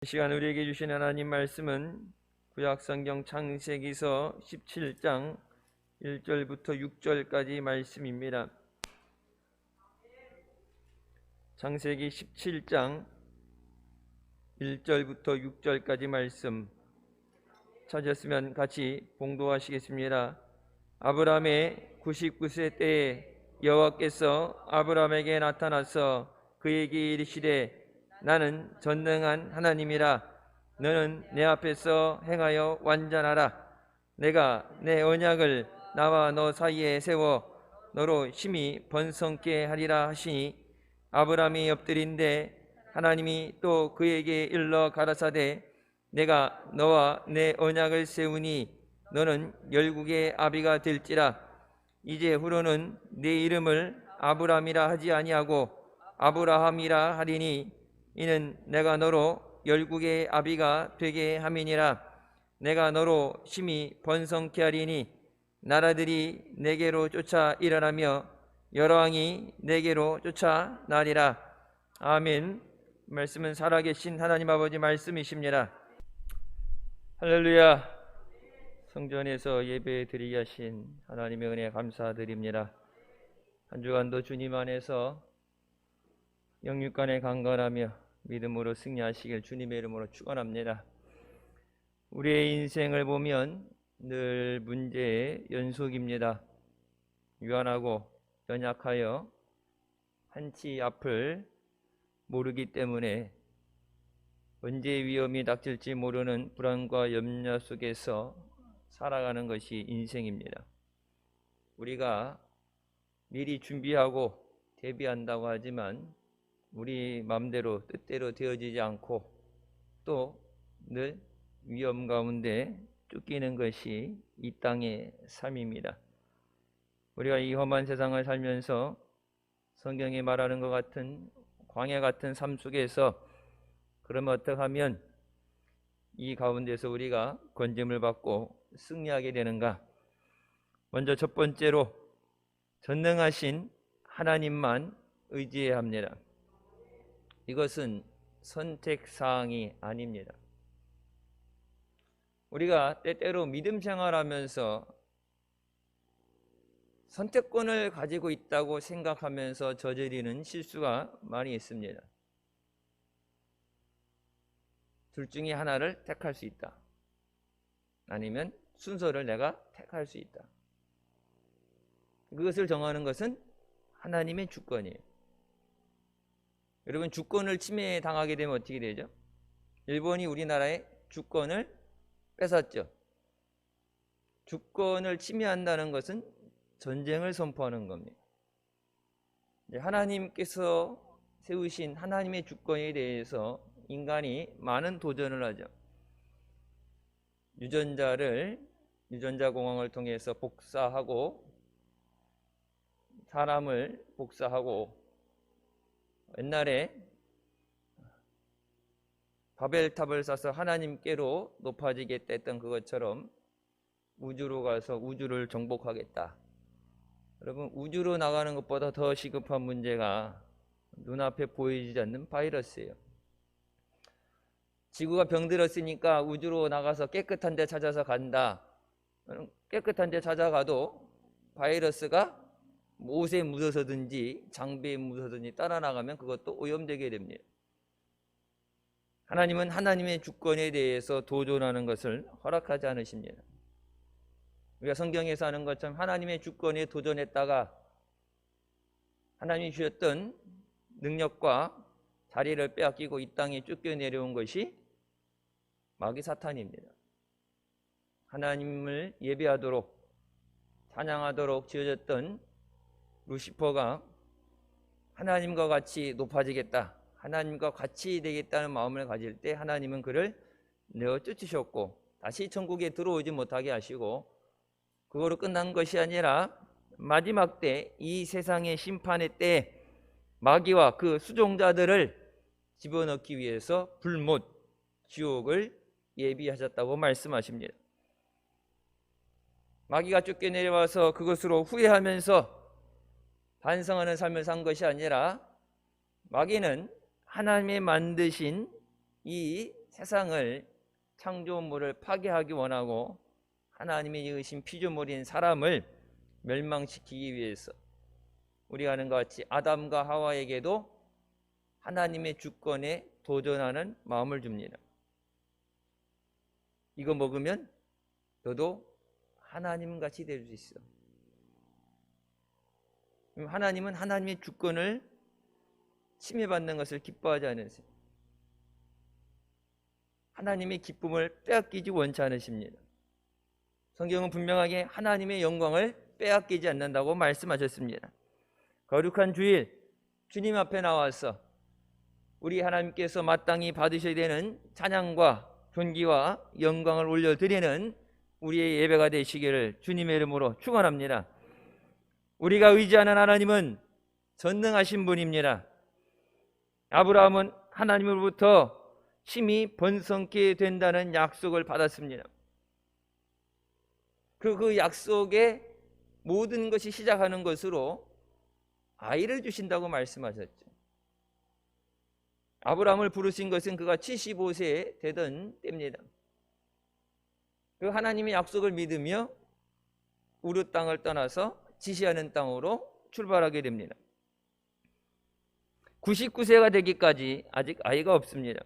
이 시간 우리에게 주신 하나님 말씀은 구약성경 창세기서 17장 1절부터 6절까지 말씀입니다. 창세기 17장 1절부터 6절까지 말씀 찾았으면 같이 봉독하시겠습니다. 아브라함의 99세 때에 여호와께서 아브라함에게 나타나서 그에게 이르시되 나는 전능한 하나님이라. 너는 내 앞에서 행하여 완전하라. 내가 내 언약을 나와 너 사이에 세워 너로 심히 번성케 하리라 하시니 아브라함이 엎드린데 하나님이 또 그에게 일러 가라사대 내가 너와 내 언약을 세우니 너는 열국의 아비가 될지라. 이제 후로는 네 이름을 아브라함이라 하지 아니하고 아브라함이라 하리니 이는 내가 너로 열국의 아비가 되게 함이니라. 내가 너로 심히 번성케 하리니 나라들이 내게로 쫓아 일어나며 여러 왕이 내게로 쫓아 나리라. 아멘. 말씀은 살아계신 하나님 아버지 말씀이십니다. 할렐루야. 성전에서 예배 드리게 하신 하나님의 은혜 감사드립니다. 한 주간도 주님 안에서 영육간에 강건하며 믿음으로 승리하시길 주님의 이름으로 축원합니다. 우리의 인생을 보면 늘 문제의 연속입니다. 유한하고 연약하여 한치 앞을 모르기 때문에 언제 위험이 닥칠지 모르는 불안과 염려 속에서 살아가는 것이 인생입니다. 우리가 미리 준비하고 대비한다고 하지만 우리 마음대로 뜻대로 되어지지 않고 또 늘 위험 가운데 쫓기는 것이 이 땅의 삶입니다. 우리가 이 험한 세상을 살면서 성경이 말하는 것 같은 광야 같은 삶 속에서 그러면 어떻게 하면 이 가운데서 우리가 건짐을 받고 승리하게 되는가? 먼저 첫 번째로 전능하신 하나님만 의지해야 합니다. 이것은 선택사항이 아닙니다. 우리가 때때로 믿음 생활하면서 선택권을 가지고 있다고 생각하면서 저지르는 실수가 많이 있습니다. 둘 중에 하나를 택할 수 있다. 아니면 순서를 내가 택할 수 있다. 그것을 정하는 것은 하나님의 주권이에요. 여러분, 주권을 침해당하게 되면 어떻게 되죠? 일본이 우리나라의 주권을 뺏었죠. 주권을 침해한다는 것은 전쟁을 선포하는 겁니다. 하나님께서 세우신 하나님의 주권에 대해서 인간이 많은 도전을 하죠. 유전자공학을 통해서 복사하고 사람을 복사하고 옛날에 바벨탑을 쌓아서 하나님께로 높아지겠다 했던 그것처럼 우주로 가서 우주를 정복하겠다. 여러분, 우주로 나가는 것보다 더 시급한 문제가 눈앞에 보이지 않는 바이러스예요. 지구가 병들었으니까 우주로 나가서 깨끗한 데 찾아서 간다. 깨끗한 데 찾아가도 바이러스가 옷에 묻어서든지 장비에 묻어서든지 따라 나가면 그것도 오염되게 됩니다. 하나님은 하나님의 주권에 대해서 도전하는 것을 허락하지 않으십니다. 우리가 성경에서 하는 것처럼 하나님의 주권에 도전했다가 하나님이 주셨던 능력과 자리를 빼앗기고 이 땅에 쫓겨내려온 것이 마귀 사탄입니다. 하나님을 예배하도록 찬양하도록 지어졌던 루시퍼가 하나님과 같이 높아지겠다, 하나님과 같이 되겠다는 마음을 가질 때 하나님은 그를 내어 쫓으셨고 다시 천국에 들어오지 못하게 하시고, 그거로 끝난 것이 아니라 마지막 때 이 세상의 심판의 때 마귀와 그 수종자들을 집어넣기 위해서 불못, 지옥을 예비하셨다고 말씀하십니다. 마귀가 쫓겨내려와서 그것으로 후회하면서 반성하는 삶을 산 것이 아니라 마귀는 하나님의 만드신 이 세상을 창조물을 파괴하기 원하고 하나님의 지으신 피조물인 사람을 멸망시키기 위해서 우리가 아는 것 같이 아담과 하와에게도 하나님의 주권에 도전하는 마음을 줍니다. 이거 먹으면 너도 하나님같이 될 수 있어. 하나님은 하나님의 주권을 침해받는 것을 기뻐하지 않으세요. 하나님의 기쁨을 빼앗기지 원치 않으십니다. 성경은 분명하게 하나님의 영광을 빼앗기지 않는다고 말씀하셨습니다. 거룩한 주일 주님 앞에 나와서 우리 하나님께서 마땅히 받으셔야 되는 찬양과 존귀와 영광을 올려드리는 우리의 예배가 되시기를 주님의 이름으로 축원합니다. 우리가 의지하는 하나님은 전능하신 분입니다. 아브라함은 하나님으로부터 심히 번성케 된다는 약속을 받았습니다. 그 약속의 모든 것이 시작하는 것으로 아이를 주신다고 말씀하셨죠. 아브라함을 부르신 것은 그가 75세 되던 때입니다. 그 하나님의 약속을 믿으며 우르 땅을 떠나서 지시하는 땅으로 출발하게 됩니다. 99세가 되기까지 아직 아이가 없습니다.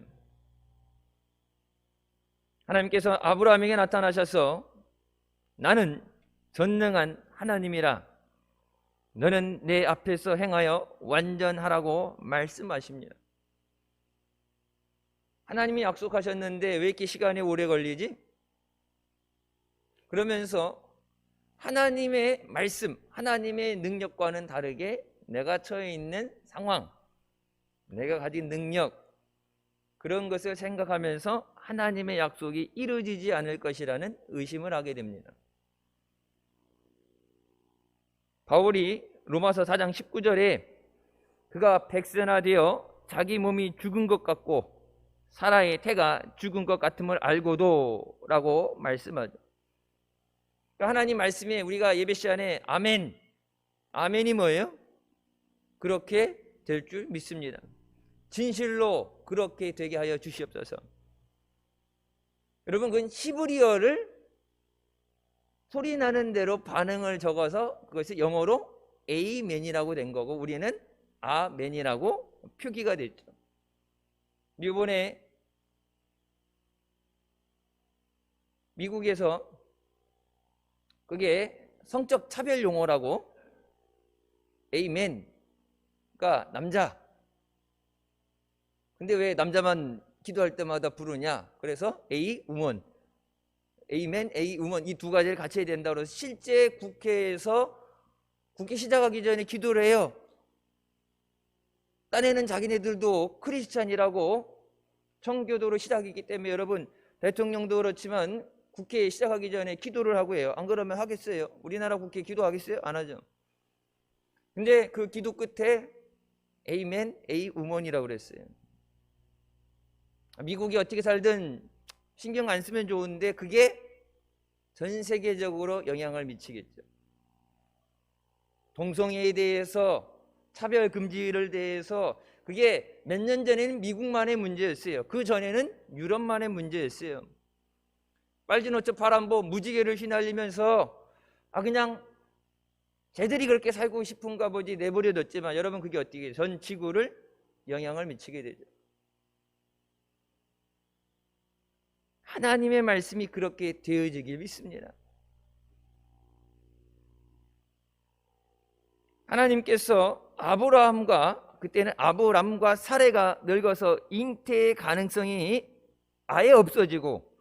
하나님께서 아브라함에게 나타나셔서 나는 전능한 하나님이라 너는 내 앞에서 행하여 완전하라고 말씀하십니다. 하나님이 약속하셨는데 왜 이렇게 시간이 오래 걸리지? 그러면서 하나님의 말씀, 하나님의 능력과는 다르게 내가 처해 있는 상황, 내가 가진 능력, 그런 것을 생각하면서 하나님의 약속이 이루어지지 않을 것이라는 의심을 하게 됩니다. 바울이 로마서 4장 19절에 그가 백세나 되어 자기 몸이 죽은 것 같고 사라의 태가 죽은 것 같음을 알고도 라고 말씀하죠. 하나님 말씀에 우리가 예배 시간에 아멘, 아멘이 뭐예요? 그렇게 될 줄 믿습니다. 진실로 그렇게 되게 하여 주시옵소서. 여러분, 그건 히브리어를 소리 나는 대로 반응을 적어서 그것이 영어로 에이멘이라고 된 거고 우리는 아멘이라고 표기가 됐죠. 이번에 미국에서 그게 성적 차별 용어라고 에이멘가 남자. 근데 왜 남자만 기도할 때마다 부르냐? 그래서 에이 우먼, 에이멘, 에이 우먼 이 두 가지를 같이 해야 된다고 해서 실제 국회에서 국회 시작하기 전에 기도를 해요. 딴에는 자기네들도 크리스찬이라고 청교도로 시작이기 때문에 여러분 대통령도 그렇지만 국회 시작하기 전에 기도를 하고 해요. 안 그러면 하겠어요? 우리나라 국회 기도하겠어요? 안 하죠. 근데 그 기도 끝에 에이멘, 에이 우먼이라고 그랬어요. 미국이 어떻게 살든 신경 안 쓰면 좋은데 그게 전 세계적으로 영향을 미치겠죠. 동성애에 대해서 차별 금지를 대해서 그게 몇 년 전에는 미국만의 문제였어요. 그 전에는 유럽만의 문제였어요. 빨진 옷 파란보 무지개를 휘날리면서 그냥 쟤들이 그렇게 살고 싶은가 보지 내버려뒀지만 여러분 그게 어떻게 전 지구를 영향을 미치게 되죠. 하나님의 말씀이 그렇게 되어지길 믿습니다. 하나님께서 아브라함과 그때는 아브람과 사레가 늙어서 잉태의 가능성이 아예 없어지고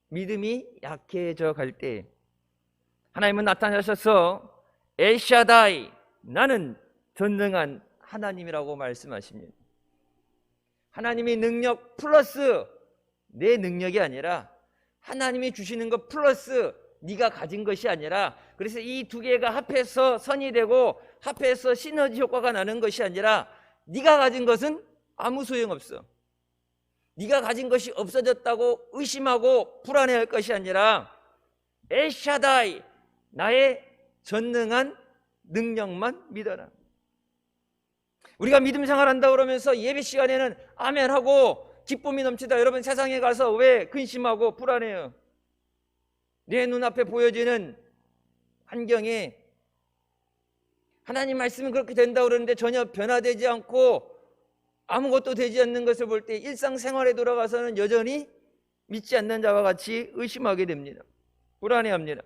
믿음이 약해져 갈 때 하나님은 나타나셔서 엘샤다이 나는 전능한 하나님이라고 말씀하십니다. 하나님의 능력 플러스 내 능력이 아니라 하나님이 주시는 것 플러스 네가 가진 것이 아니라 그래서 이 두 개가 합해서 선이 되고 합해서 시너지 효과가 나는 것이 아니라 네가 가진 것은 아무 소용없어. 네가 가진 것이 없어졌다고 의심하고 불안해할 것이 아니라 엘샤다이 나의 전능한 능력만 믿어라. 우리가 믿음 생활한다 그러면서 예배 시간에는 아멘하고 기쁨이 넘치다. 여러분 세상에 가서 왜 근심하고 불안해요? 내 눈앞에 보여지는 환경에 하나님 말씀은 그렇게 된다고 그러는데 전혀 변화되지 않고 아무것도 되지 않는 것을 볼 때 일상생활에 돌아가서는 여전히 믿지 않는 자와 같이 의심하게 됩니다. 불안해합니다.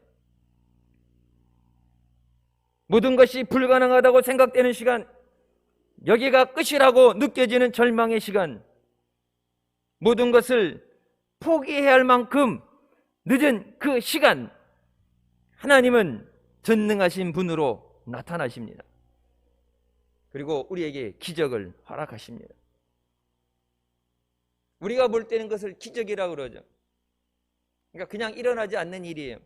모든 것이 불가능하다고 생각되는 시간, 여기가 끝이라고 느껴지는 절망의 시간, 모든 것을 포기해야 할 만큼 늦은 그 시간, 하나님은 전능하신 분으로 나타나십니다. 그리고 우리에게 기적을 허락하십니다. 우리가 볼 때는 그것을 기적이라고 그러죠. 그러니까 그냥 일어나지 않는 일이에요.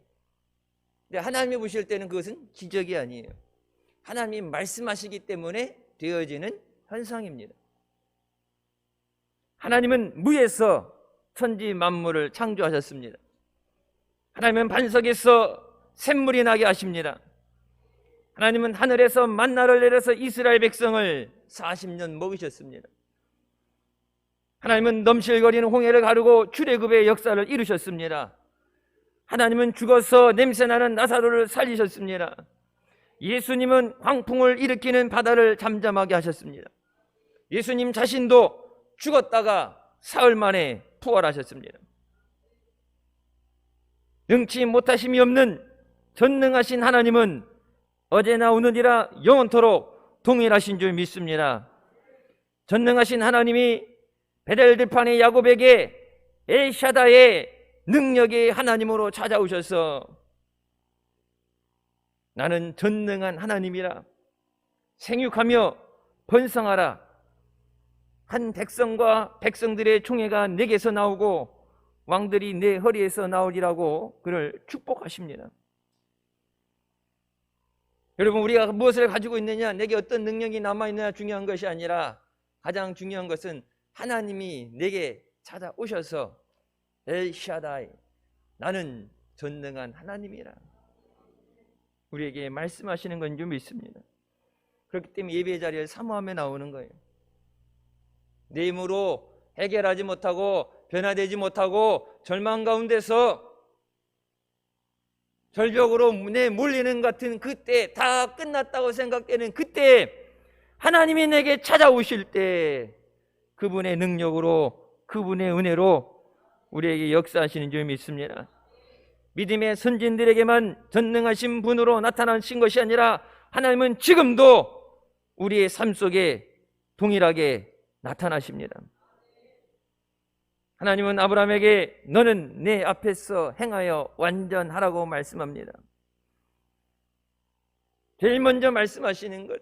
근데 하나님이 보실 때는 그것은 기적이 아니에요. 하나님이 말씀하시기 때문에 되어지는 현상입니다. 하나님은 무에서 천지 만물을 창조하셨습니다. 하나님은 반석에서 샘물이 나게 하십니다. 하나님은 하늘에서 만나를 내려서 이스라엘 백성을 40년 먹이셨습니다. 하나님은 넘실거리는 홍해를 가르고 출애굽의 역사를 이루셨습니다. 하나님은 죽어서 냄새나는 나사로를 살리셨습니다. 예수님은 광풍을 일으키는 바다를 잠잠하게 하셨습니다. 예수님 자신도 죽었다가 사흘 만에 부활하셨습니다. 능치 못하심이 없는 전능하신 하나님은 어제나 오늘이라 영원토록 동일하신 줄 믿습니다. 전능하신 하나님이 베델 들판의 야곱에게 엘샤다의 능력의 하나님으로 찾아오셔서 나는 전능한 하나님이라, 생육하며 번성하라, 한 백성과 백성들의 총회가 내게서 나오고 왕들이 내 허리에서 나오리라고 그를 축복하십니다. 여러분, 우리가 무엇을 가지고 있느냐, 내게 어떤 능력이 남아있느냐 중요한 것이 아니라 가장 중요한 것은 하나님이 내게 찾아오셔서 엘샤다이, 나는 전능한 하나님이라 우리에게 말씀하시는 건 좀 있습니다. 그렇기 때문에 예배 자리에 사모함에 나오는 거예요. 내 힘으로 해결하지 못하고 변화되지 못하고 절망 가운데서 절벽으로 내 몰리는 같은 그때, 다 끝났다고 생각되는 그때 하나님이 내게 찾아오실 때 그분의 능력으로, 그분의 은혜로 우리에게 역사하시는 줄 믿습니다. 믿음의 선진들에게만 전능하신 분으로 나타나신 것이 아니라 하나님은 지금도 우리의 삶 속에 동일하게 나타나십니다. 하나님은 아브라함에게 너는 내 앞에서 행하여 완전하라고 말씀합니다. 제일 먼저 말씀하시는 것,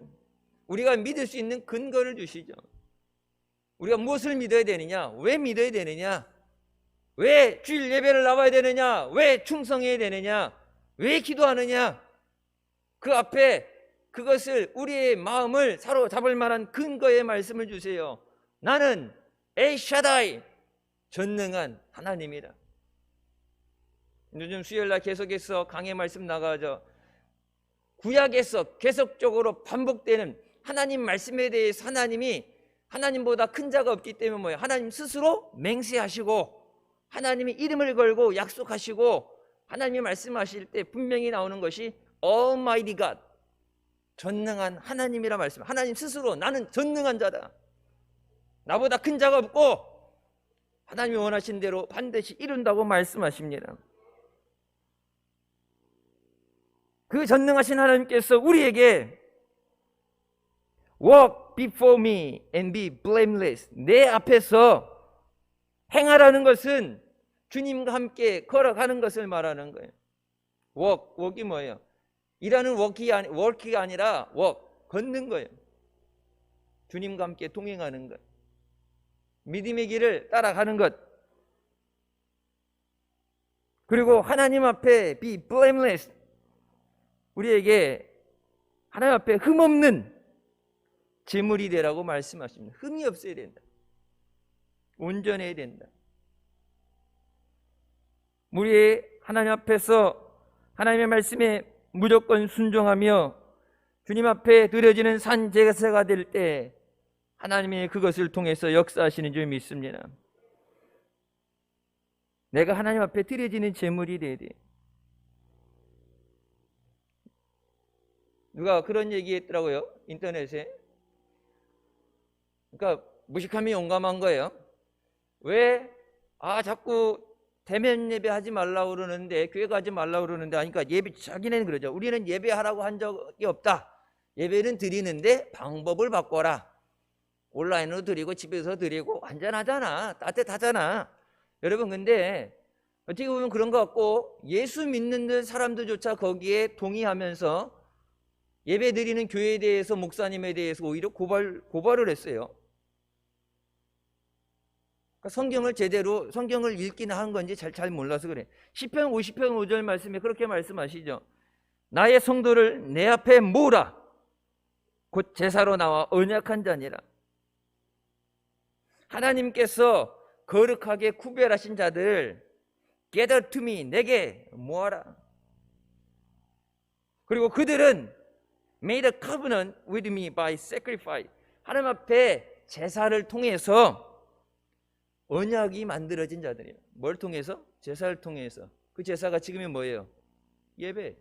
우리가 믿을 수 있는 근거를 주시죠. 우리가 무엇을 믿어야 되느냐? 왜 믿어야 되느냐? 왜 주일 예배를 나와야 되느냐? 왜 충성해야 되느냐? 왜 기도하느냐? 그 앞에 그것을, 우리의 마음을 사로잡을 만한 근거의 말씀을 주세요. 나는 엘샤다이, 전능한 하나님이라. 요즘 수요일날 계속해서 강의 말씀 나가죠. 구약에서 계속적으로 반복되는 하나님 말씀에 대해서 하나님이, 하나님보다 큰 자가 없기 때문에 뭐예요? 하나님 스스로 맹세하시고 하나님이 이름을 걸고 약속하시고 하나님이 말씀하실 때 분명히 나오는 것이 Almighty God, 전능한 하나님이라 말씀. 하나님 스스로 나는 전능한 자다, 나보다 큰 자가 없고 하나님이 원하신 대로 반드시 이룬다고 말씀하십니다. 그 전능하신 하나님께서 우리에게 Walk before me and be blameless, 내 앞에서 행하라는 것은 주님과 함께 걸어가는 것을 말하는 거예요. walk이 뭐예요? 일하는 walk이가 아니라 walk, 걷는 거예요. 주님과 함께 동행하는 것, 믿음의 길을 따라가는 것, 그리고 하나님 앞에 be blameless, 우리에게 하나님 앞에 흠없는 제물이 되라고 말씀하십니다. 흠이 없어야 된다, 온전해야 된다. 우리 하나님 앞에서 하나님의 말씀에 무조건 순종하며 주님 앞에 드려지는 산 제사가 될 때 하나님이 그것을 통해서 역사하시는 줄 믿습니다. 내가 하나님 앞에 드려지는 제물이 돼야 돼. 누가 그런 얘기했더라고요, 인터넷에. 그러니까 무식함이 용감한 거예요. 왜 자꾸 대면 예배하지 말라고 그러는데, 교회 가지 말라고 그러는데 하니까, 자기네는 그러죠. 우리는 예배하라고 한 적이 없다. 예배는 드리는데 방법을 바꿔라. 온라인으로 드리고 집에서 드리고 완전하잖아. 따뜻하잖아. 여러분, 근데 어떻게 보면 그런 것 같고, 예수 믿는 사람들조차 거기에 동의하면서 예배 드리는 교회에 대해서, 목사님에 대해서 오히려 고발을 했어요. 그러니까 성경을 읽기는 한 건지 잘 몰라서 그래. 시편 50편 5절 말씀에 그렇게 말씀하시죠. 나의 성도를 내 앞에 모으라. 곧 제사로 나와 언약한 자니라. 하나님께서 거룩하게 구별하신 자들 gather to me, 내게 모아라. 그리고 그들은 made a covenant with me by sacrifice. 하나님 앞에 제사를 통해서 언약이 만들어진 자들이에요. 뭘 통해서? 제사를 통해서. 그 제사가 지금이 뭐예요? 예배.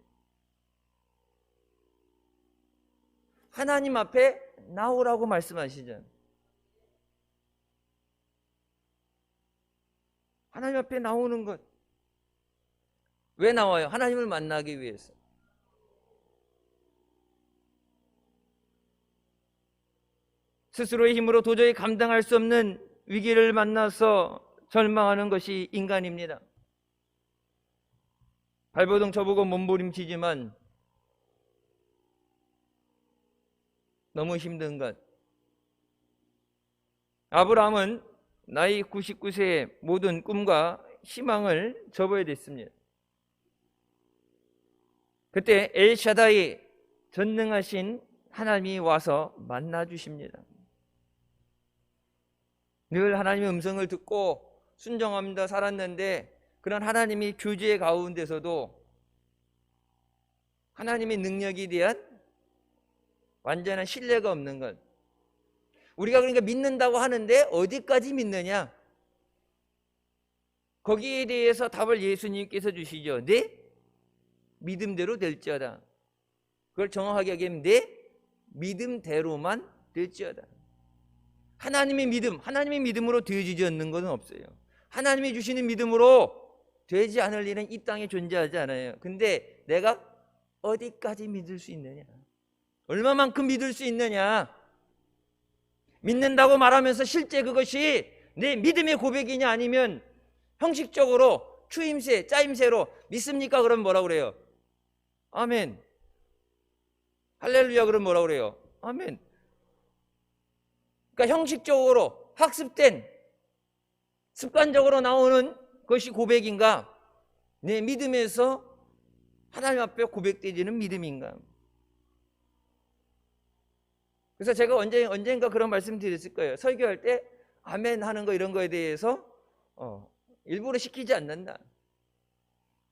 하나님 앞에 나오라고 말씀하시잖아요. 하나님 앞에 나오는 것. 왜 나와요? 하나님을 만나기 위해서. 스스로의 힘으로 도저히 감당할 수 없는 위기를 만나서 절망하는 것이 인간입니다. 발버둥 쳐보고 몸부림치지만 너무 힘든 것. 아브라함은 나이 99세에 모든 꿈과 희망을 접어야 됐습니다. 그때 엘샤다이, 전능하신 하나님이 와서 만나 주십니다. 늘 하나님의 음성을 듣고 순종하며 살았는데, 그런 하나님이 규제 가운데서도 하나님의 능력에 대한 완전한 신뢰가 없는 것. 우리가 그러니까 믿는다고 하는데 어디까지 믿느냐? 거기에 대해서 답을 예수님께서 주시죠. 네 믿음대로 될지어다. 그걸 정확하게 얘기하면 네 믿음대로만 될지어다. 하나님의 믿음으로 되어지지 않는 것은 없어요. 하나님이 주시는 믿음으로 되지 않을 일은 이 땅에 존재하지 않아요. 근데 내가 어디까지 믿을 수 있느냐? 얼마만큼 믿을 수 있느냐? 믿는다고 말하면서 실제 그것이 내 믿음의 고백이냐, 아니면 형식적으로 추임새, 짜임새로 믿습니까? 그러면 뭐라고 그래요? 아멘. 할렐루야. 그러면 뭐라고 그래요? 아멘. 그러니까 형식적으로 학습된, 습관적으로 나오는 것이 고백인가? 내 믿음에서 하나님 앞에 고백되지는 믿음인가? 그래서 제가 언젠가 그런 말씀 드렸을 거예요. 설교할 때 아멘 하는 거, 이런 거에 대해서 일부러 시키지 않는다.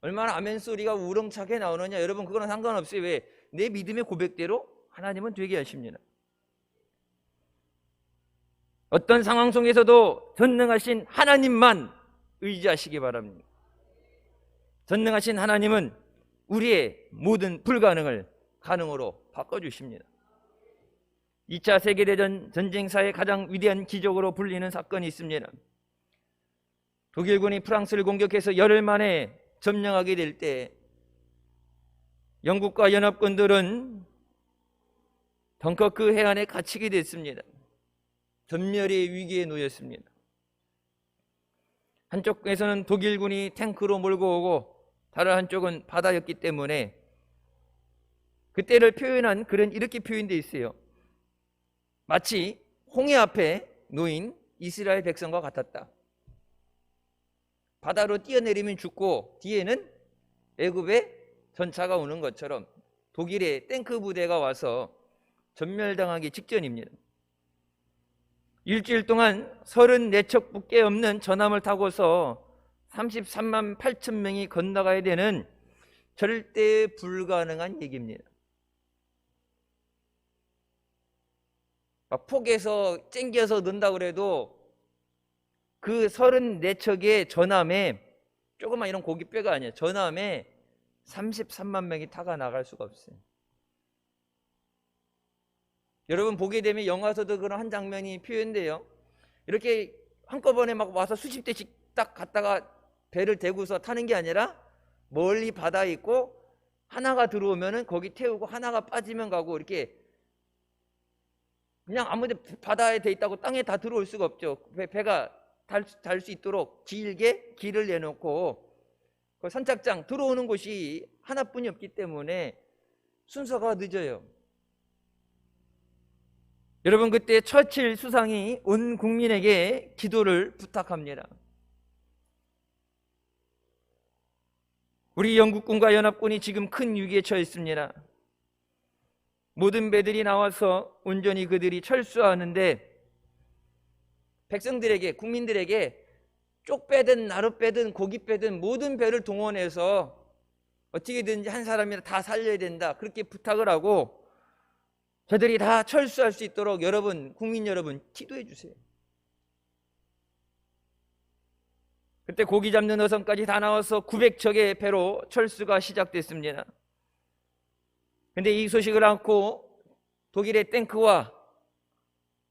얼마나 아멘 소리가 우렁차게 나오느냐, 여러분 그거는 상관없어요. 왜? 내 믿음의 고백대로 하나님은 되게 하십니다. 어떤 상황 속에서도 전능하신 하나님만 의지하시기 바랍니다. 전능하신 하나님은 우리의 모든 불가능을 가능으로 바꿔주십니다. 2차 세계대전 전쟁사의 가장 위대한 기적으로 불리는 사건이 있습니다. 독일군이 프랑스를 공격해서 열흘 만에 점령하게 될 때 영국과 연합군들은 덩커크 해안에 갇히게 됐습니다. 전멸의 위기에 놓였습니다. 한쪽에서는 독일군이 탱크로 몰고 오고 다른 한쪽은 바다였기 때문에 그때를 표현한 글은 이렇게 표현되어 있어요. 마치 홍해 앞에 놓인 이스라엘 백성과 같았다. 바다로 뛰어내리면 죽고 뒤에는 애굽의 전차가 오는 것처럼 독일의 탱크 부대가 와서 전멸당하기 직전입니다. 일주일 동안 34척밖에 없는 전함을 타고서 33만 8천 명이 건너가야 되는 절대 불가능한 얘기입니다. 폭에서 쨍겨서 넣는다고 그래도 그 34척의 전함에 조그만 이런 고깃배가 아니에요. 전함에 33만 명이 타가 나갈 수가 없어요. 여러분 보게 되면 영화에서도 그런 한 장면이 표현돼요. 이렇게 한꺼번에 막 와서 수십 대씩 딱 갔다가 배를 대고서 타는 게 아니라 멀리 바다에 있고 하나가 들어오면은 거기 태우고 하나가 빠지면 가고 이렇게 그냥 아무데 바다에 돼 있다고 땅에 다 들어올 수가 없죠. 배가 달 수 있도록 길게 길을 내놓고 그 선착장 들어오는 곳이 하나뿐이 없기 때문에 순서가 늦어요. 여러분 그때 처칠 수상이 온 국민에게 기도를 부탁합니다. 우리 영국군과 연합군이 지금 큰 위기에 처해 있습니다. 모든 배들이 나와서 온전히 그들이 철수하는데 백성들에게, 국민들에게 쪽배든 나룻배든 고깃배든 모든 배를 동원해서 어떻게든지 한 사람이라 다 살려야 된다, 그렇게 부탁을 하고 저들이 다 철수할 수 있도록 여러분, 국민 여러분 기도해 주세요. 그때 고기 잡는 어선까지 다 나와서 900척의 배로 철수가 시작됐습니다. 근데 이 소식을 안고 독일의 탱크와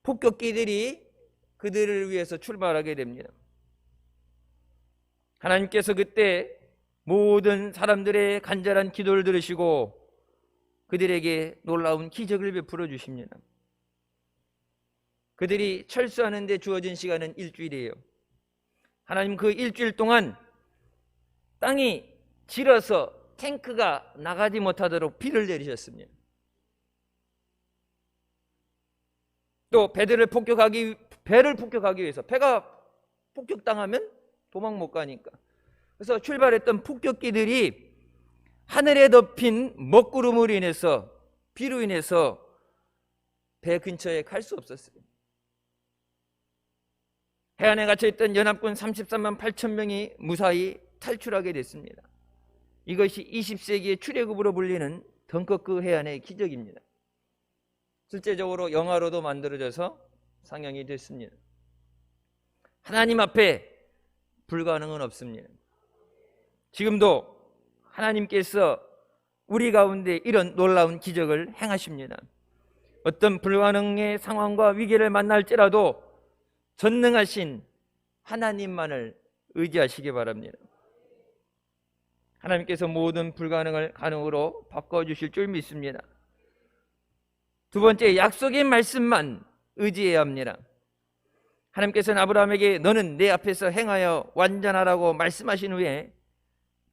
폭격기들이 그들을 위해서 출발하게 됩니다. 하나님께서 그때 모든 사람들의 간절한 기도를 들으시고 그들에게 놀라운 기적을 베풀어 주십니다. 그들이 철수하는 데 주어진 시간은 일주일이에요. 하나님 그 일주일 동안 땅이 질어서 탱크가 나가지 못하도록 비를 내리셨습니다. 또 배를 폭격하기 위해서, 배가 폭격당하면 도망 못 가니까, 그래서 출발했던 폭격기들이 하늘에 덮인 먹구름으로 인해서, 비로 인해서 배 근처에 갈 수 없었어요. 해안에 갇혀있던 연합군 33만 8천 명이 무사히 탈출하게 됐습니다. 이것이 20세기의 출애굽으로 불리는 덩커크 해안의 기적입니다. 실제적으로 영화로도 만들어져서 상영이 됐습니다. 하나님 앞에 불가능은 없습니다. 지금도 하나님께서 우리 가운데 이런 놀라운 기적을 행하십니다. 어떤 불가능의 상황과 위기를 만날지라도 전능하신 하나님만을 의지하시기 바랍니다. 하나님께서 모든 불가능을 가능으로 바꿔주실 줄 믿습니다. 두 번째, 약속의 말씀만 의지해야 합니다. 하나님께서는 아브라함에게 너는 내 앞에서 행하여 완전하라고 말씀하신 후에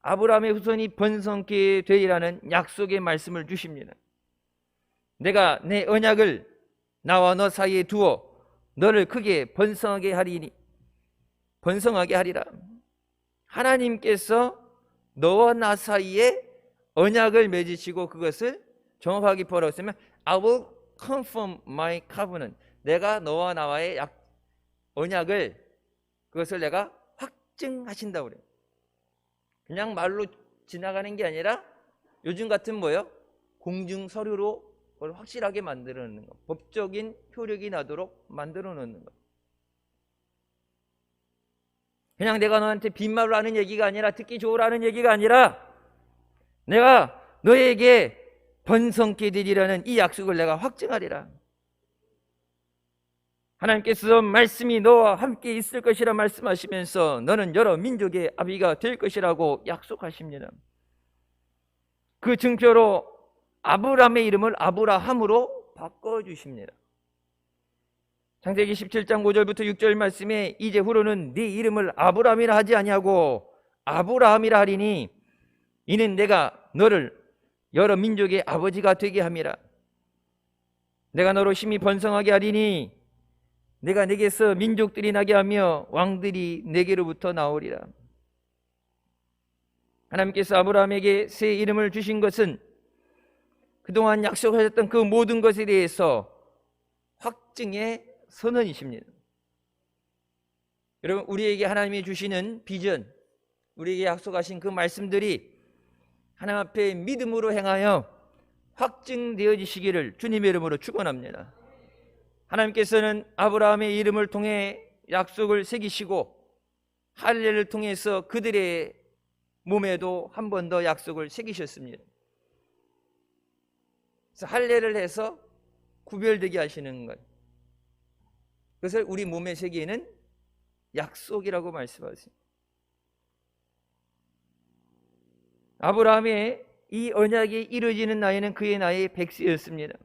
아브라함의 후손이 번성케 되리라는 약속의 말씀을 주십니다. 내가 내 언약을 나와 너 사이에 두어 너를 크게 번성하게 하리라. 하나님께서 너와 나 사이에 언약을 맺으시고 그것을 정확하게 풀었으면 I will confirm my covenant. 내가 너와 나와의 언약을, 그것을 내가 확증하신다고 그래요. 그냥 말로 지나가는 게 아니라 요즘 같은 뭐요? 공증 서류로 그걸 확실하게 만들어 놓는 거, 법적인 효력이 나도록 만들어 놓는 거. 그냥 내가 너한테 빈말로 하는 얘기가 아니라, 듣기 좋으라는 얘기가 아니라, 내가 너에게 번성케 되리라는 이 약속을 내가 확증하리라. 하나님께서 말씀이 너와 함께 있을 것이라 말씀하시면서 너는 여러 민족의 아비가 될 것이라고 약속하십니다. 그 증표로 아브라함의 이름을 아브라함으로 바꿔주십니다. 창세기 17장 5절부터 6절 말씀에 이제후로는 네 이름을 아브라함이라 하지 아니하고 아브라함이라 하리니 이는 내가 너를 여러 민족의 아버지가 되게 함이라. 내가 너로 심히 번성하게 하리니 내가 내게서 민족들이 나게 하며 왕들이 내게로부터 나오리라. 하나님께서 아브라함에게 새 이름을 주신 것은 그동안 약속하셨던 그 모든 것에 대해서 확증의 선언이십니다. 여러분, 우리에게 하나님이 주시는 비전, 우리에게 약속하신 그 말씀들이 하나님 앞에 믿음으로 행하여 확증되어지시기를 주님의 이름으로 축원합니다. 하나님께서는 아브라함의 이름을 통해 약속을 새기시고 할례를 통해서 그들의 몸에도 한 번 더 약속을 새기셨습니다. 그래서 할례를 해서 구별되게 하시는 것, 그것을 우리 몸에 새기는 약속이라고 말씀하세요. 아브라함의 이 언약이 이루어지는 나이는 그의 나이 100세였습니다.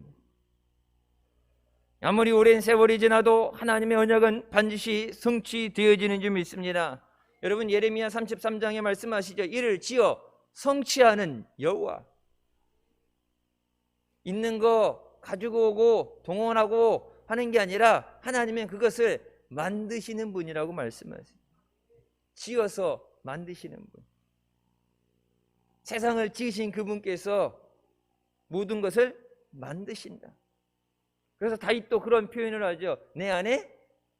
아무리 오랜 세월이 지나도 하나님의 언약은 반드시 성취되어지는 줄 믿습니다. 여러분, 예레미야 33장에 말씀하시죠. 이를 지어 성취하는 여호와. 있는 거 가지고 오고 동원하고 하는 게 아니라 하나님은 그것을 만드시는 분이라고 말씀하세요. 지어서 만드시는 분. 세상을 지으신 그분께서 모든 것을 만드신다. 그래서 다윗도 그런 표현을 하죠. 내 안에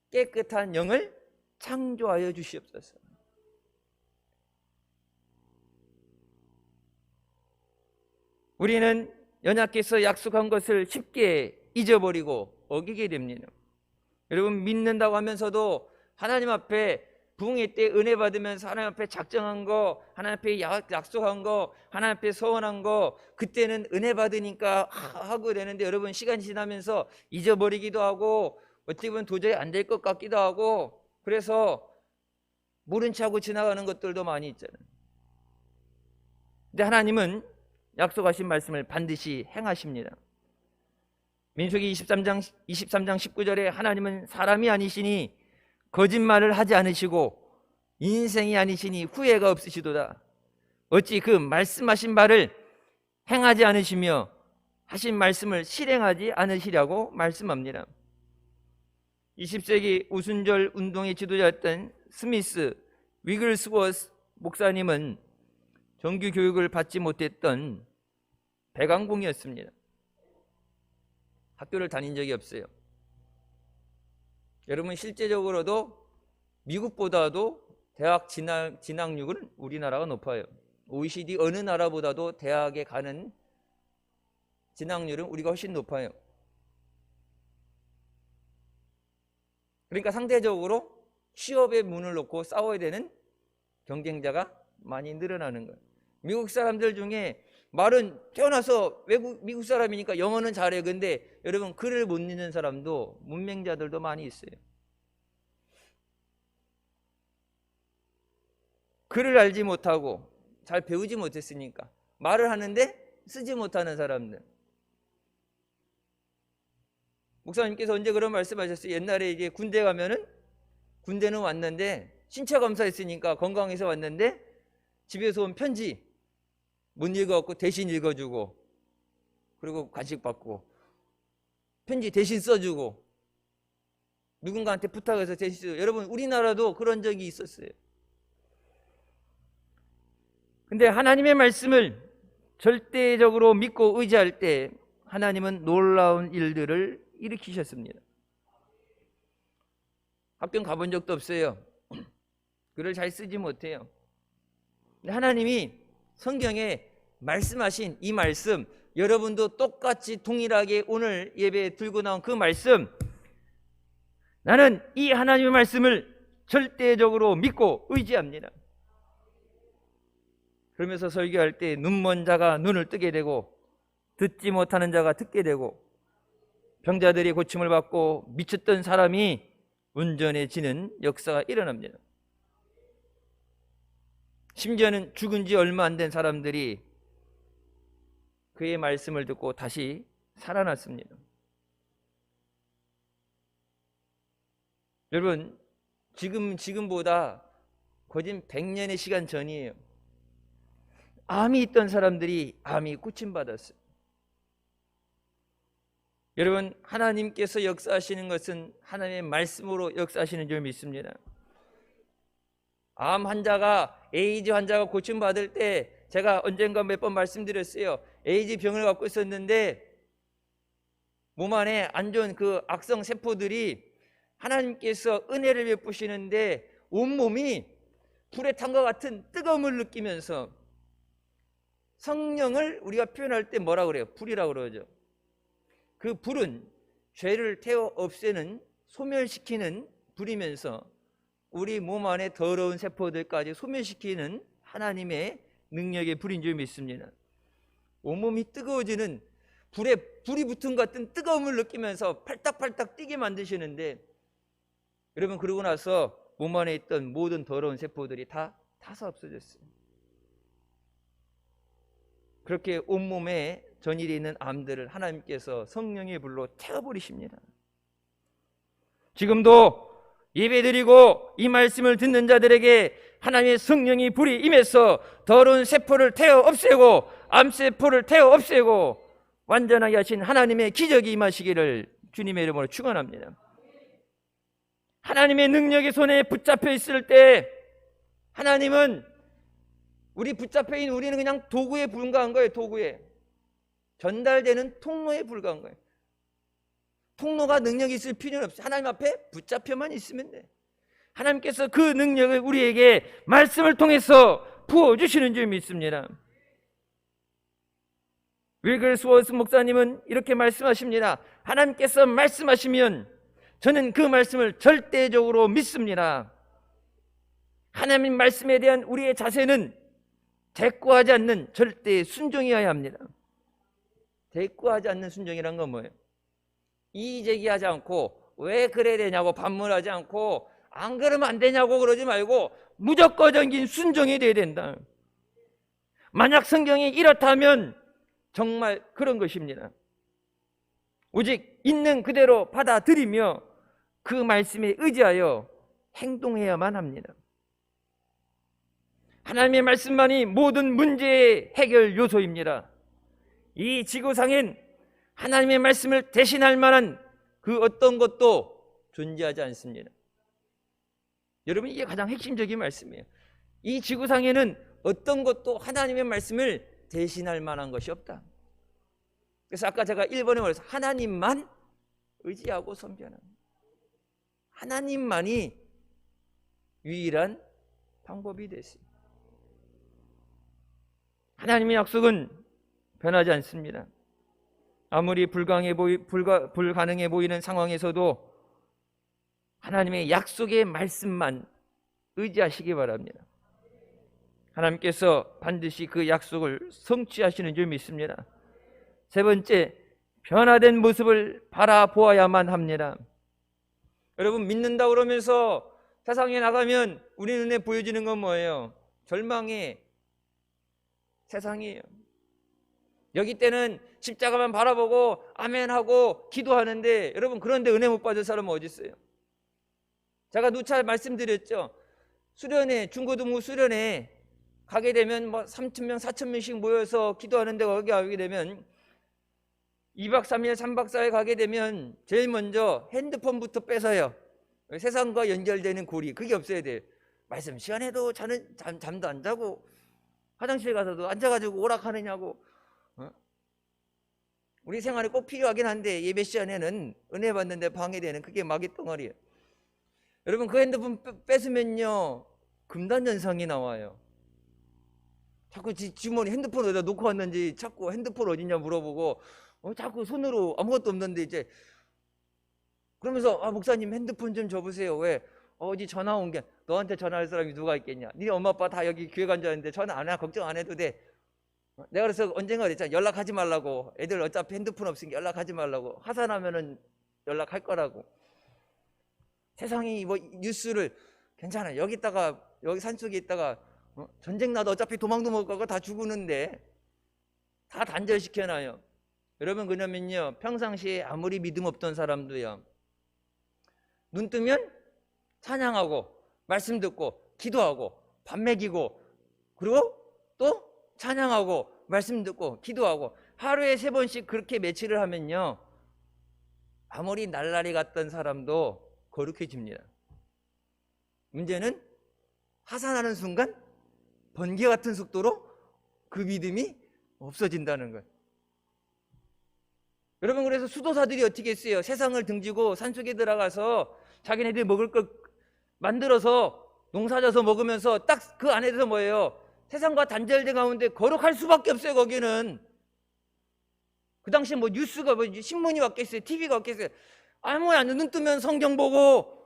깨끗한 영을 창조하여 주시옵소서. 우리는 연약해서 약속한 것을 쉽게 잊어버리고 어기게 됩니다. 여러분, 믿는다고 하면서도 하나님 앞에 부흥회 때 은혜 받으면서 하나님 앞에 작정한 거, 하나님 앞에 약속한 거, 하나님 앞에 서원한 거, 그때는 은혜 받으니까 하고 되는데, 여러분, 시간이 지나면서 잊어버리기도 하고 어떻게 보면 도저히 안 될 것 같기도 하고, 그래서 모른 체 하고 지나가는 것들도 많이 있잖아요. 근데 하나님은 약속하신 말씀을 반드시 행하십니다. 민수기 23장 19절에 하나님은 사람이 아니시니 거짓말을 하지 않으시고 인생이 아니시니 후회가 없으시도다. 어찌 그 말씀하신 바를 행하지 않으시며 하신 말씀을 실행하지 않으시려고 말씀합니다. 20세기 오순절 운동의 지도자였던 스미스 위글스워스 목사님은 정규 교육을 받지 못했던 백왕공이었습니다. 학교를 다닌 적이 없어요. 여러분, 실제적으로도 미국보다도 대학 진학률은 우리나라가 높아요. OECD 어느 나라보다도 대학에 가는 진학률은 우리가 훨씬 높아요. 그러니까 상대적으로 취업의 문을 놓고 싸워야 되는 경쟁자가 많이 늘어나는 거예요. 미국 사람들 중에 말은 태어나서 미국 사람이니까 영어는 잘해. 근데 여러분, 글을 못 읽는 사람도, 문맹자들도 많이 있어요. 글을 알지 못하고 잘 배우지 못했으니까 말을 하는데 쓰지 못하는 사람들. 목사님께서 언제 그런 말씀하셨어요? 옛날에 이제 군대 가면은, 군대는 왔는데 신체 검사했으니까 건강해서 왔는데 집에서 온 편지 못 읽어갖고 대신 읽어주고, 그리고 간식 받고, 편지 대신 써주고, 누군가한테 부탁해서 대신 써주고. 여러분, 우리나라도 그런 적이 있었어요. 근데 하나님의 말씀을 절대적으로 믿고 의지할 때 하나님은 놀라운 일들을 일으키셨습니다. 학교 가본 적도 없어요. 글을 잘 쓰지 못해요. 근데 하나님이 성경에 말씀하신 이 말씀, 여러분도 똑같이 동일하게 오늘 예배에 들고 나온 그 말씀, 나는 이 하나님의 말씀을 절대적으로 믿고 의지합니다. 그러면서 설교할 때 눈먼 자가 눈을 뜨게 되고, 듣지 못하는 자가 듣게 되고, 병자들이 고침을 받고 미쳤던 사람이 온전해지는 역사가 일어납니다. 심지어는 죽은 지 얼마 안 된 사람들이 그의 말씀을 듣고 다시 살아났습니다. 여러분, 지금보다 거진 100년의 시간 전이에요. 암이 있던 사람들이 암이 고침받았어요. 여러분, 하나님께서 역사하시는 것은 하나님의 말씀으로 역사하시는 줄 믿습니다. 암 환자가, 에이즈 환자가 고침받을 때, 제가 언젠가 몇 번 말씀드렸어요. 에이즈 병을 갖고 있었는데 몸 안에 안 좋은 그 악성 세포들이 하나님께서 은혜를 베푸시는데 온몸이 불에 탄 것 같은 뜨거움을 느끼면서, 성령을 우리가 표현할 때 뭐라 그래요? 불이라고 그러죠. 그 불은 죄를 태워 없애는, 소멸시키는 불이면서 우리 몸 안에 더러운 세포들까지 소멸시키는 하나님의 능력의 불인 줄 믿습니다. 온몸이 뜨거워지는 불이 붙은 것 같은 뜨거움을 느끼면서 팔딱팔딱 뛰게 만드시는데, 여러분 그러고 나서 몸 안에 있던 모든 더러운 세포들이 다 타서 없어졌어요. 그렇게 온몸에 전일이 있는 암들을 하나님께서 성령의 불로 태워버리십니다. 지금도 예배드리고 이 말씀을 듣는 자들에게 하나님의 성령의 불이 임해서 더러운 세포를 태워 없애고 암세포를 태워 없애고 완전하게 하신 하나님의 기적이 임하시기를 주님의 이름으로 축원합니다. 하나님의 능력의 손에 붙잡혀 있을 때 하나님은 우리 붙잡혀 있는 우리는 그냥 도구에 불과한 거예요. 도구에 전달되는 통로에 불과한 거예요. 통로가 능력이 있을 필요는 없어요. 하나님 앞에 붙잡혀만 있으면 돼. 하나님께서 그 능력을 우리에게 말씀을 통해서 부어주시는 줄 믿습니다. 윌글스워스 목사님은 이렇게 말씀하십니다. 하나님께서 말씀하시면 저는 그 말씀을 절대적으로 믿습니다. 하나님 말씀에 대한 우리의 자세는 대꾸하지 않는 절대 순종이어야 합니다. 대꾸하지 않는 순종이란 건 뭐예요? 이의제기하지 않고 왜 그래야 되냐고 반문하지 않고 안 그러면 안 되냐고 그러지 말고 무조건적인 순종이 돼야 된다. 만약 성경이 이렇다면 정말 그런 것입니다. 오직 있는 그대로 받아들이며 그 말씀에 의지하여 행동해야만 합니다. 하나님의 말씀만이 모든 문제의 해결 요소입니다. 이 지구상엔 하나님의 말씀을 대신할 만한 그 어떤 것도 존재하지 않습니다. 여러분, 이게 가장 핵심적인 말씀이에요. 이 지구상에는 어떤 것도 하나님의 말씀을 대신할 만한 것이 없다. 그래서 아까 제가 1번에 말해서 하나님만 의지하고 섬기는, 하나님만이 유일한 방법이 됐습니다. 하나님의 약속은 변하지 않습니다. 아무리 불가능해 보이는 상황에서도 하나님의 약속의 말씀만 의지하시기 바랍니다. 하나님께서 반드시 그 약속을 성취하시는 줄 믿습니다. 세 번째, 변화된 모습을 바라보아야만 합니다. 여러분, 믿는다 그러면서 세상에 나가면 우리 눈에 보여지는 건 뭐예요? 절망의 세상이에요. 여기 때는 십자가만 바라보고 아멘하고 기도하는데, 여러분 그런데 은혜 못 받을 사람은 어디 있어요? 제가 누차 말씀드렸죠. 수련회, 중고등부 수련회 가게 되면 뭐 3,000명, 4,000명씩 모여서 기도하는데 거기 가게 되면 2박 3일, 3박 4일 가게 되면 제일 먼저 핸드폰부터 뺏어요. 세상과 연결되는 고리, 그게 없어야 돼요. 말씀 시간에도 저는 잠도 안 자고 화장실 가서도 앉아가지고 오락하느냐고. 우리 생활에 꼭 필요하긴 한데 예배 시간에는 은혜 받는데 방해되는 그게 마귀 덩어리예요. 여러분, 그 핸드폰 뺏으면요 금단현상이 나와요. 자꾸 주머니 핸드폰 어디다 놓고 왔는지 자꾸 핸드폰 어디냐 물어보고 자꾸 손으로 아무것도 없는데 이제 그러면서 목사님 핸드폰 좀 줘보세요. 왜? 어디 전화 온 게 너한테 전화할 사람이 누가 있겠냐? 네 엄마 아빠 다 여기 교회 간 줄 아는데 전화 안 해. 걱정 안 해도 돼. 내가 그래서 언젠가 그랬잖아. 연락하지 말라고. 애들 어차피 핸드폰 없으니까 연락하지 말라고. 하산하면은 연락할 거라고. 세상이 뭐 뉴스를 괜찮아. 여기 산속에 있다가 전쟁 나도 어차피 도망도 못 가고 다 죽으는데 다 단절시켜놔요. 여러분, 그러면요 평상시에 아무리 믿음 없던 사람도요 눈 뜨면 찬양하고 말씀 듣고 기도하고 밥 먹이고 그리고 또 찬양하고 말씀 듣고 기도하고 하루에 3번씩 그렇게 며칠을 하면요 아무리 날라리 같던 사람도 거룩해집니다. 문제는 하산하는 순간 번개 같은 속도로 그 믿음이 없어진다는 거예요. 여러분, 그래서 수도사들이 어떻게 했어요? 세상을 등지고 산속에 들어가서 자기네들이 먹을 걸 만들어서 농사져서 먹으면서 딱 그 안에서 뭐예요? 세상과 단절된 가운데 거룩할 수밖에 없어요. 거기는 그 당시에 뭐 뉴스가 뭐 신문이 왔겠어요? TV가 왔겠어요? 아무나 눈 뜨면 성경 보고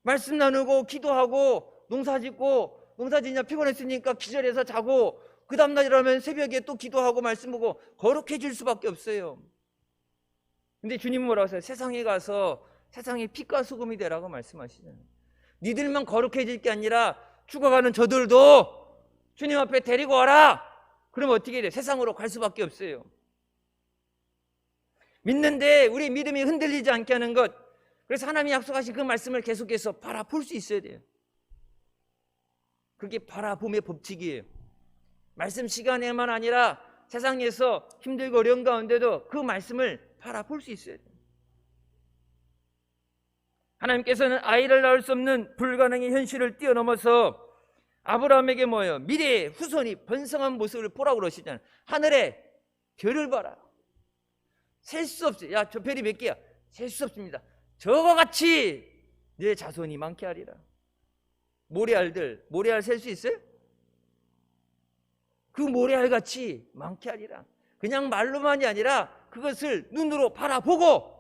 말씀 나누고 기도하고 농사 짓고 농사짓냐 피곤했으니까 기절해서 자고 그 다음날 일어나면 새벽에 또 기도하고 말씀 보고 거룩해질 수밖에 없어요. 근데 주님은 뭐라고 하세요? 세상에 가서 세상에 빛과 소금이 되라고 말씀하시잖아요. 니들만 거룩해질 게 아니라 죽어가는 저들도 주님 앞에 데리고 와라. 그럼 어떻게 돼? 세상으로 갈 수밖에 없어요. 믿는데 우리 믿음이 흔들리지 않게 하는 것, 그래서 하나님이 약속하신 그 말씀을 계속해서 바라볼 수 있어야 돼요. 그게 바라봄의 법칙이에요. 말씀 시간에만 아니라 세상에서 힘들고 어려운 가운데도 그 말씀을 바라볼 수 있어야 돼요. 하나님께서는 아이를 낳을 수 없는 불가능의 현실을 뛰어넘어서 아브라함에게 뭐예요? 미래의 후손이 번성한 모습을 보라고 그러시잖아요. 하늘에 별을 봐라. 셀 수 없어요. 야, 저 별이 몇 개야? 셀 수 없습니다. 저와 같이 내 자손이 많게 하리라. 모래알들, 모래알 셀 수 있어요? 그 모래알 같이 많게 하리라. 그냥 말로만이 아니라 그것을 눈으로 바라보고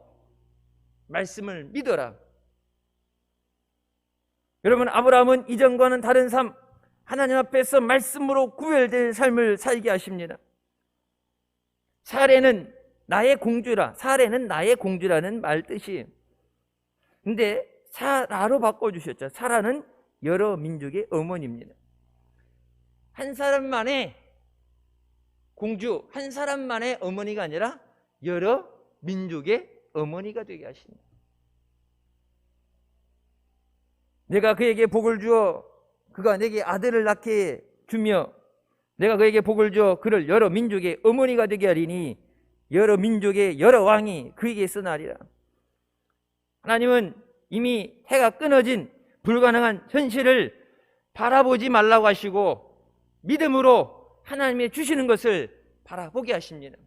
말씀을 믿어라. 여러분, 아브라함은 이전과는 다른 삶, 하나님 앞에서 말씀으로 구별될 삶을 살게 하십니다. 사례는 나의 공주라. 사례는 나의 공주라는 말 뜻이에요. 근데 사라로 바꿔주셨죠. 사라는 여러 민족의 어머니입니다. 한 사람만의 공주, 한 사람만의 어머니가 아니라 여러 민족의 어머니가 되게 하십니다. 내가 그에게 복을 주어 그가 내게 아들을 낳게 주며 내가 그에게 복을 주어 그를 여러 민족의 어머니가 되게 하리니 여러 민족의 여러 왕이 그에게 쓰나리라. 하나님은 이미 해가 끊어진 불가능한 현실을 바라보지 말라고 하시고 믿음으로 하나님이 주시는 것을 바라보게 하십니다.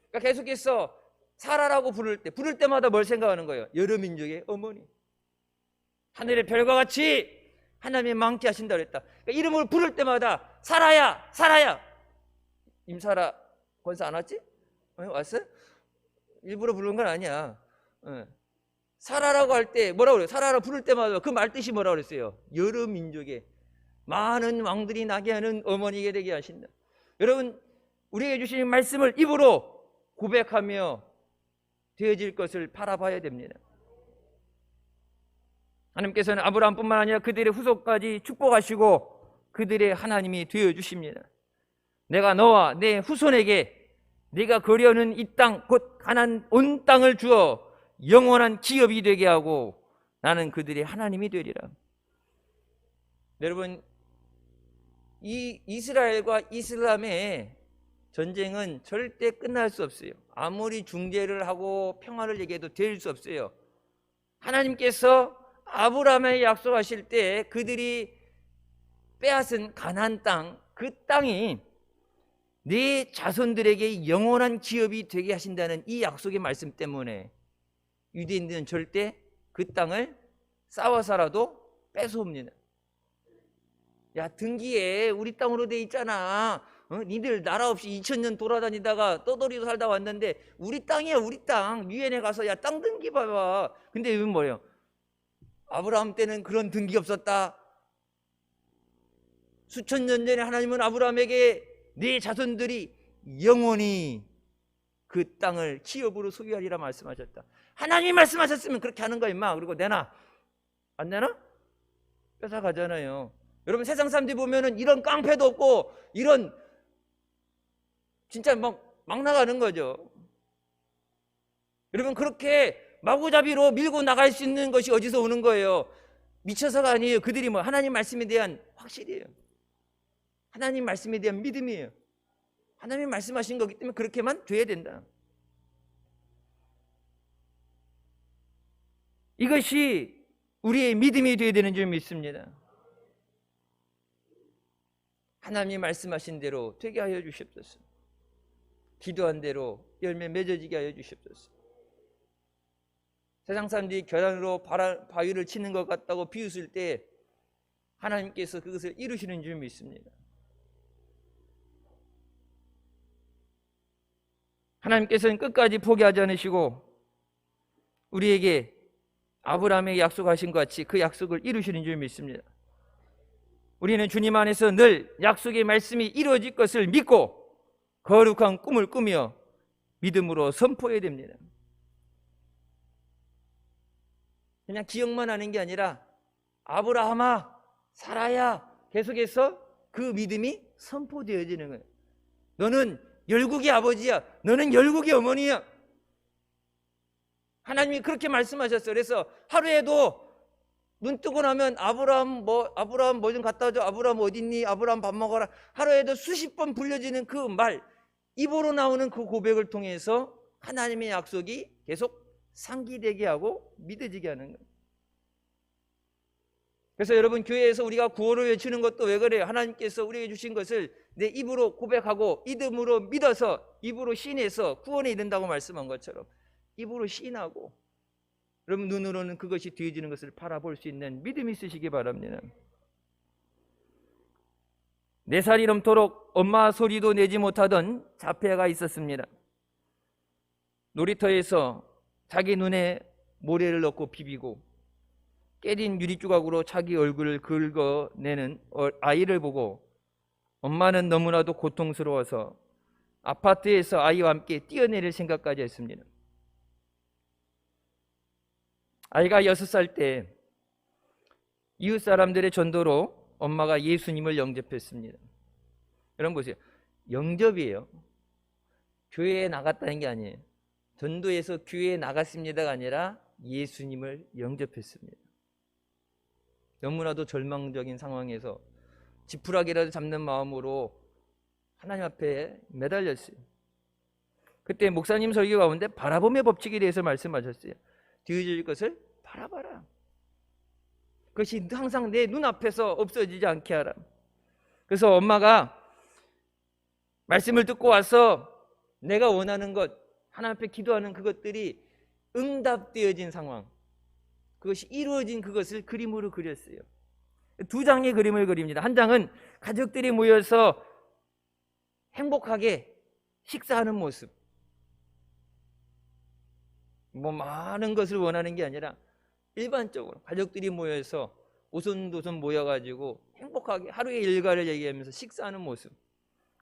그러니까 계속해서 사라라고 부를 때마다 뭘 생각하는 거예요? 여러 민족의 어머니. 하늘의 별과 같이 하나님이 많게 하신다 그랬다. 그러니까 이름을 부를 때마다 사라야, 사라야. 임사라 권사 안 왔지? 왔어요? 일부러 부르는 건 아니야. 사라라고 할 때 뭐라고 그래요? 사라라 부를 때마다 그 말뜻이 뭐라고 그랬어요? 여러 민족의 많은 왕들이 나게 하는 어머니가 되게 하신다. 여러분, 우리에게 주신 말씀을 입으로 고백하며 되어질 것을 바라봐야 됩니다. 하나님께서는 아브라함뿐만 아니라 그들의 후손까지 축복하시고 그들의 하나님이 되어주십니다. 내가 너와 내 후손에게 네가 거려는 이 땅 곧 가나안 온 땅을 주어 영원한 기업이 되게 하고 나는 그들의 하나님이 되리라. 여러분, 이 이스라엘과 이슬람의 전쟁은 절대 끝날 수 없어요. 아무리 중재를 하고 평화를 얘기해도 될 수 없어요. 하나님께서 아브라함에게 약속하실 때 그들이 빼앗은 가나안 땅, 그 땅이 네 자손들에게 영원한 기업이 되게 하신다는 이 약속의 말씀 때문에 유대인들은 절대 그 땅을 싸워서라도 뺏어옵니다. 야, 등기에 우리 땅으로 돼 있잖아. 니들 나라 없이 2000년 돌아다니다가 떠돌이도 살다 왔는데 우리 땅이야, 우리 땅. 유엔에 가서 야, 땅 등기 봐봐. 근데 이건 뭐예요? 아브라함 때는 그런 등기 없었다. 수천 년 전에 하나님은 아브라함에게 네 자손들이 영원히 그 땅을 기업으로 소유하리라 말씀하셨다. 하나님이 말씀하셨으면 그렇게 하는 거야 임마. 그리고 내놔. 안 내놔? 뺏어가잖아요. 여러분, 세상 사람들이 보면은 이런 깡패도 없고 이런 진짜 막 나가는 거죠. 여러분, 그렇게 마구잡이로 밀고 나갈 수 있는 것이 어디서 오는 거예요? 미쳐서가 아니에요. 그들이 뭐 하나님 말씀에 대한 확실이에요. 하나님 말씀에 대한 믿음이에요. 하나님 말씀하신 거기 때문에 그렇게만 돼야 된다. 이것이 우리의 믿음이 되어야 되는 줄 믿습니다. 하나님이 말씀하신 대로 되게 하여 주시옵소서. 기도한 대로 열매 맺어지게 하여 주시옵소서. 세상 사람들이 겨단으로 바위를 치는 것 같다고 비웃을 때 하나님께서 그것을 이루시는 줄 믿습니다. 하나님께서는 끝까지 포기하지 않으시고 우리에게 아브라함에게 약속하신 것 같이 그 약속을 이루시는 줄 믿습니다. 우리는 주님 안에서 늘 약속의 말씀이 이루어질 것을 믿고 거룩한 꿈을 꾸며 믿음으로 선포해야 됩니다. 그냥 기억만 하는 게 아니라 아브라함아, 사라야 계속해서 그 믿음이 선포되어지는 거예요. 너는 열국의 아버지야. 너는 열국의 어머니야. 하나님이 그렇게 말씀하셨어요. 그래서 하루에도 눈 뜨고 나면 아브라함 뭐 좀 갖다 줘. 아브라함 어딨니? 아브라함 밥 먹어라. 하루에도 수십 번 불려지는 그 말, 입으로 나오는 그 고백을 통해서 하나님의 약속이 계속 상기되게 하고 믿어지게 하는 거예요. 그래서 여러분, 교회에서 우리가 구호를 외치는 것도 왜 그래요? 하나님께서 우리에게 주신 것을 내 입으로 고백하고 믿음으로 믿어서 입으로 시인해서 구원에 이른다고 말씀한 것처럼 입으로 시인하고, 여러분 눈으로는 그것이 되어지는 것을 바라볼 수 있는 믿음이 있으시기 바랍니다. 4살이 넘도록 엄마 소리도 내지 못하던 자폐아가 있었습니다. 놀이터에서 자기 눈에 모래를 넣고 비비고 깨진 유리조각으로 자기 얼굴을 긁어내는 아이를 보고 엄마는 너무나도 고통스러워서 아파트에서 아이와 함께 뛰어내릴 생각까지 했습니다. 아이가 6살 때 이웃 사람들의 전도로 엄마가 예수님을 영접했습니다. 여러분 보세요. 영접이에요. 교회에 나갔다는 게 아니에요. 전도에서 교회에 나갔습니다가 아니라 예수님을 영접했습니다. 너무나도 절망적인 상황에서 지푸라기라도 잡는 마음으로 하나님 앞에 매달렸어요. 그때 목사님 설교 가운데 바라봄의 법칙에 대해서 말씀하셨어요. 되어질 것을 바라봐라. 그것이 항상 내 눈앞에서 없어지지 않게 하라. 그래서 엄마가 말씀을 듣고 와서 내가 원하는 것, 하나님 앞에 기도하는 그것들이 응답되어진 상황, 그것이 이루어진 그것을 그림으로 그렸어요. 2장의 그림을 그립니다. 한 장은 가족들이 모여서 행복하게 식사하는 모습, 많은 것을 원하는 게 아니라 일반적으로 가족들이 모여서 오손도손 모여가지고 행복하게 하루의 일과를 얘기하면서 식사하는 모습.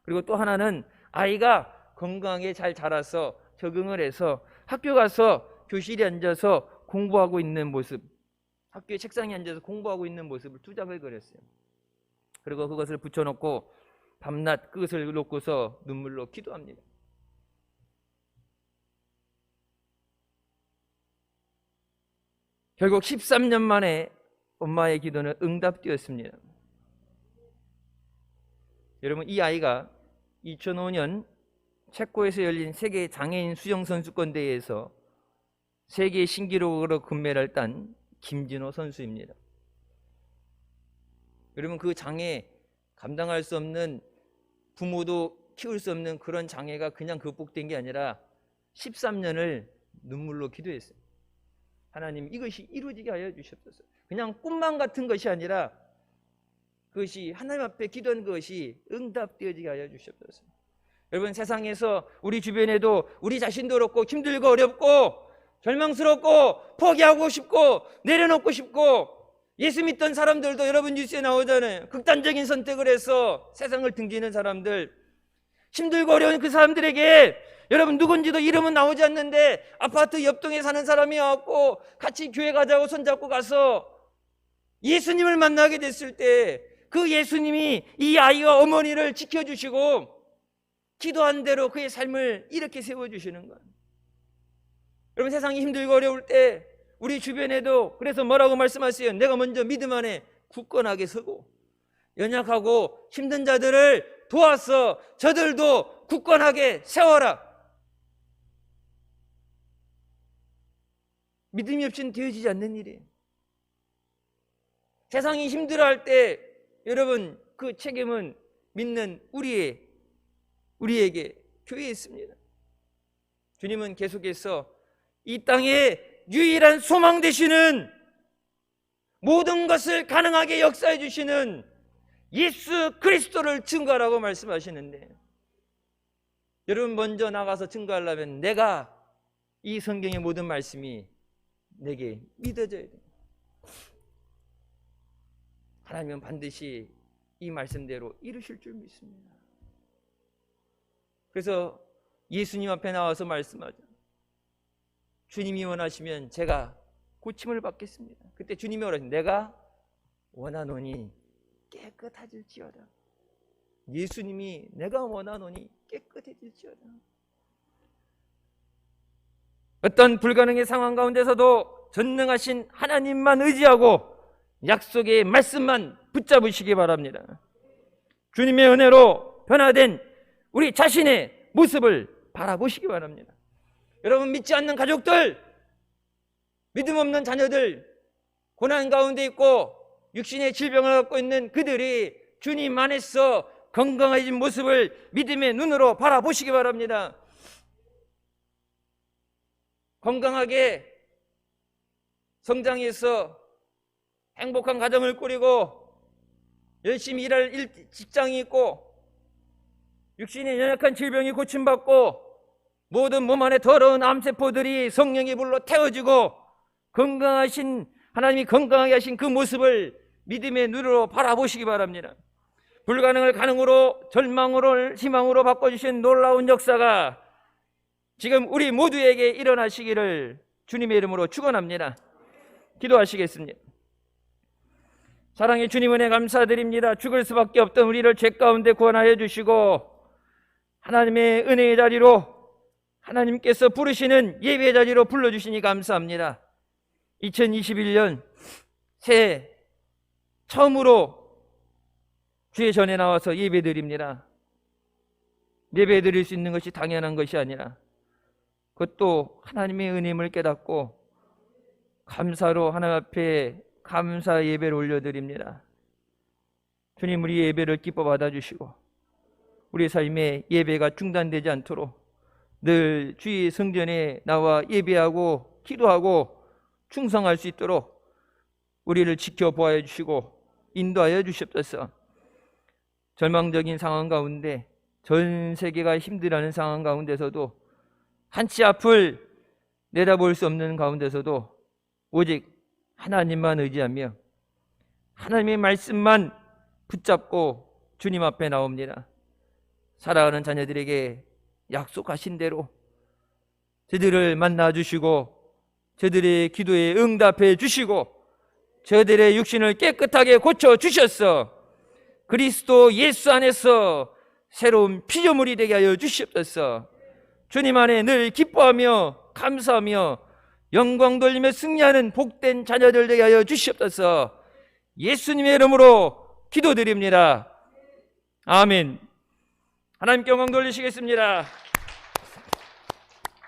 그리고 또 하나는 아이가 건강하게 잘 자라서 적응을 해서 학교 가서 교실에 앉아서 공부하고 있는 모습, 학교의 책상에 앉아서 공부하고 있는 모습을 2장을 그렸어요. 그리고 그것을 붙여놓고 밤낮 그것을 놓고서 눈물로 기도합니다. 결국 13년 만에 엄마의 기도는 응답되었습니다. 여러분, 이 아이가 2005년 체코에서 열린 세계 장애인 수영 선수권 대회에서 세계 신기록으로 금메달을 딴 김진호 선수입니다. 여러분, 그 장애 감당할 수 없는, 부모도 키울 수 없는 그런 장애가 그냥 극복된 게 아니라 13년을 눈물로 기도했어요. 하나님, 이것이 이루어지게 하여 주시옵소서. 그냥 꿈만 같은 것이 아니라 그것이 하나님 앞에 기도한 것이 응답되어지게 하여 주시옵소서. 여러분, 세상에서 우리 주변에도 우리 자신도 그렇고 힘들고 어렵고 절망스럽고 포기하고 싶고 내려놓고 싶고, 예수 믿던 사람들도 여러분 뉴스에 나오잖아요. 극단적인 선택을 해서 세상을 등지는 사람들, 힘들고 어려운 그 사람들에게 여러분 누군지도 이름은 나오지 않는데 아파트 옆동에 사는 사람이 왔고 같이 교회 가자고 손잡고 가서 예수님을 만나게 됐을 때 그 예수님이 이 아이와 어머니를 지켜주시고 기도한 대로 그의 삶을 이렇게 세워주시는 거예요. 여러분, 세상이 힘들고 어려울 때 우리 주변에도 그래서 뭐라고 말씀하세요? 내가 먼저 믿음 안에 굳건하게 서고 연약하고 힘든 자들을 도와서 저들도 굳건하게 세워라. 믿음이 없이는 되어지지 않는 일이에요. 세상이 힘들어할 때 여러분, 그 책임은 믿는 우리에게 교회에 있습니다. 주님은 계속해서 이 땅에 유일한 소망 되시는, 모든 것을 가능하게 역사해 주시는 예수 그리스도를 증거하라고 말씀하시는데, 여러분 먼저 나가서 증거하려면 내가 이 성경의 모든 말씀이 내게 믿어져야 돼요. 하나님은 반드시 이 말씀대로 이루실 줄 믿습니다. 그래서 예수님 앞에 나와서 말씀하죠. 주님이 원하시면 제가 고침을 받겠습니다. 그때 주님이 원하시면 내가 원하노니 깨끗해질지어다. 예수님이 내가 원하노니 깨끗해질지어다. 어떤 불가능의 상황 가운데서도 전능하신 하나님만 의지하고 약속의 말씀만 붙잡으시기 바랍니다. 주님의 은혜로 변화된 우리 자신의 모습을 바라보시기 바랍니다. 여러분, 믿지 않는 가족들, 믿음 없는 자녀들, 고난 가운데 있고 육신의 질병을 갖고 있는 그들이 주님 안에서 건강해진 모습을 믿음의 눈으로 바라보시기 바랍니다. 건강하게 성장해서 행복한 가정을 꾸리고 열심히 일할 직장이 있고 육신의 연약한 질병이 고침받고 모든 몸 안에 더러운 암세포들이 성령의 불로 태워지고 건강하신 하나님이 건강하게 하신 그 모습을 믿음의 눈으로 바라보시기 바랍니다. 불가능을 가능으로, 절망으로 희망으로 바꿔주신 놀라운 역사가 지금 우리 모두에게 일어나시기를 주님의 이름으로 축원합니다. 기도하시겠습니다. 사랑의 주님, 은혜 감사드립니다. 죽을 수밖에 없던 우리를 죄 가운데 구원하여 주시고 하나님의 은혜의 자리로, 하나님께서 부르시는 예배의 자리로 불러주시니 감사합니다. 2021년 새해 처음으로 주의 전에 나와서 예배드립니다. 예배드릴 수 있는 것이 당연한 것이 아니라 그것도 하나님의 은혜임을 깨닫고 감사로 하나님 앞에 감사 예배를 올려드립니다. 주님, 우리 예배를 기뻐 받아주시고 우리 삶의 예배가 중단되지 않도록 늘 주의 성전에 나와 예배하고 기도하고 충성할 수 있도록 우리를 지켜보아 주시고 인도하여 주시옵소서. 절망적인 상황 가운데, 전 세계가 힘들어하는 상황 가운데서도, 한치 앞을 내다볼 수 없는 가운데서도 오직 하나님만 의지하며 하나님의 말씀만 붙잡고 주님 앞에 나옵니다. 사랑하는 자녀들에게 약속하신 대로 저들을 만나주시고 저들의 기도에 응답해 주시고 저들의 육신을 깨끗하게 고쳐주셔서 그리스도 예수 안에서 새로운 피조물이 되게 하여 주시옵소서. 주님 안에 늘 기뻐하며 감사하며 영광 돌리며 승리하는 복된 자녀들 되게 하여 주시옵소서. 예수님의 이름으로 기도드립니다. 아멘. 하나님께 영광 돌리시겠습니다.